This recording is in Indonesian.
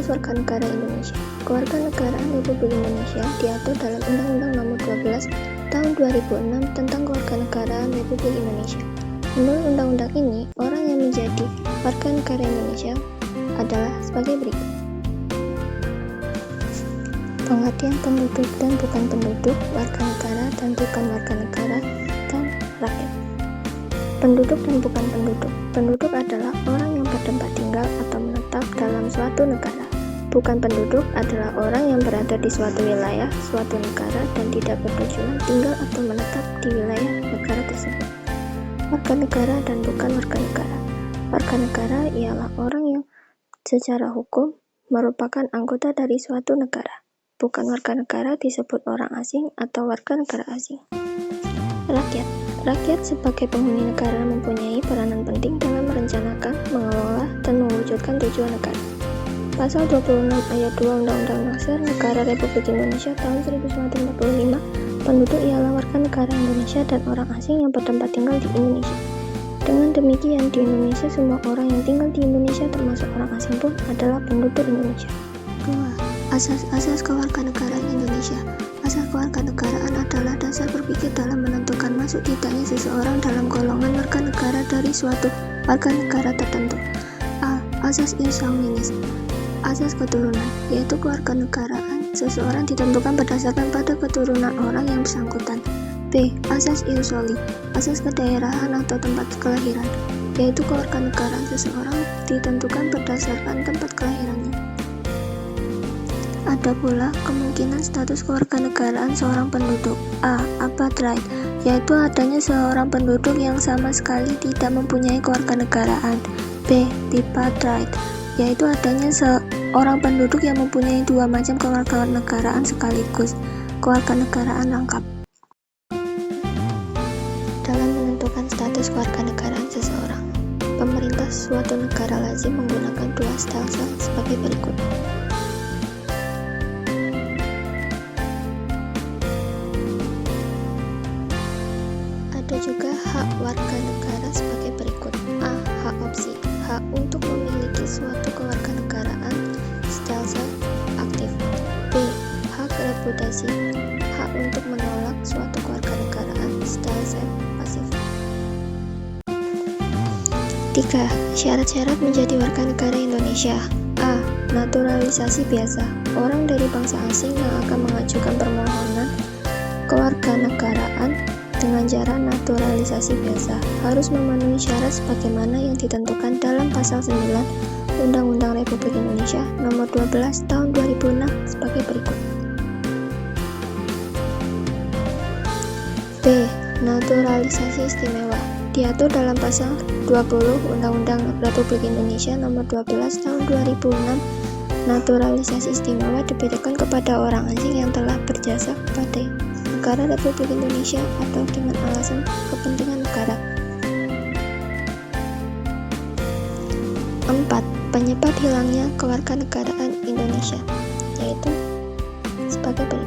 Status warga negara Indonesia. Kewarganegaraan Republik Indonesia diatur dalam Undang-Undang Nomor 12 Tahun 2006 tentang Kewarganegaraan Republik Indonesia. Menurut undang-undang ini, orang yang menjadi warga negara Indonesia adalah sebagai berikut. Pengertian penduduk dan bukan penduduk, warga negara dan bukan warga negara, dan rakyat. Penduduk dan bukan penduduk. Penduduk adalah orang yang bertempat tinggal atau menetap dalam suatu negara. Bukan penduduk adalah orang yang berada di suatu wilayah, suatu negara, dan tidak bertujuan tinggal atau menetap di wilayah negara tersebut. Warga negara dan bukan warga negara. Warga negara ialah orang yang secara hukum merupakan anggota dari suatu negara. Bukan warga negara disebut orang asing atau warga negara asing. Rakyat. Rakyat sebagai penghuni negara mempunyai peranan penting dalam merencanakan, mengelola, dan mewujudkan tujuan negara. Pasal 26 ayat 2 Undang-Undang Dasar Negara Republik Indonesia tahun 1945, penduduk ialah warga negara Indonesia dan orang asing yang bertempat tinggal di Indonesia. Dengan demikian, di Indonesia semua orang yang tinggal di Indonesia termasuk orang asing pun adalah penduduk Indonesia. 2. Asas-asas kewarganegaraan Indonesia. Asas kewarganegaraan adalah dasar berpikir dalam menentukan masuk tidaknya seseorang dalam golongan warga negara dari suatu warga negara tertentu. A. Asas ius sanguinis. Asas keturunan, yaitu kewarganegaraan seseorang ditentukan berdasarkan pada keturunan orang yang bersangkutan. B. Asas ius soli. Asas kedaerahan atau tempat kelahiran, yaitu kewarganegaraan seseorang ditentukan berdasarkan tempat kelahirannya. Ada pula kemungkinan status kewarganegaraan seorang penduduk. A. Apartheid, yaitu adanya seorang penduduk yang sama sekali tidak mempunyai kewarganegaraan. B. Bipartheid, yaitu adanya seorang penduduk yang mempunyai dua macam kewarganegaraan sekaligus. Kewarganegaraan lengkap. Dalam menentukan status kewarganegaraan seseorang, pemerintah suatu negara lazim menggunakan dua stelsel sebagai berikut. Ada juga hak warga negara sebagai berikut. A. Hak opsi, hak untuk memiliki suatu kewarganegaraan stelsel aktif. B. Hak reputasi, hak untuk menolak suatu kewarganegaraan stelsel pasif. 3. Syarat-syarat menjadi warga negara Indonesia. A. Naturalisasi biasa, orang dari bangsa asing yang akan mengajukan permohonan kewarganegaraan dengan cara naturalisasi biasa harus memenuhi syarat sebagaimana yang ditentukan dalam Pasal 9 Undang-Undang Republik Indonesia Nomor 12 Tahun 2006 sebagai berikut. B. Naturalisasi istimewa diatur dalam Pasal 20 Undang-Undang Republik Indonesia Nomor 12 Tahun 2006. Naturalisasi istimewa diberikan kepada orang asing yang telah berjasa kepada negara Republik Indonesia atau dengan alasan kepentingan negara. 4. Penyebab hilangnya kewarganegaraan Indonesia, yaitu sebagai berikut.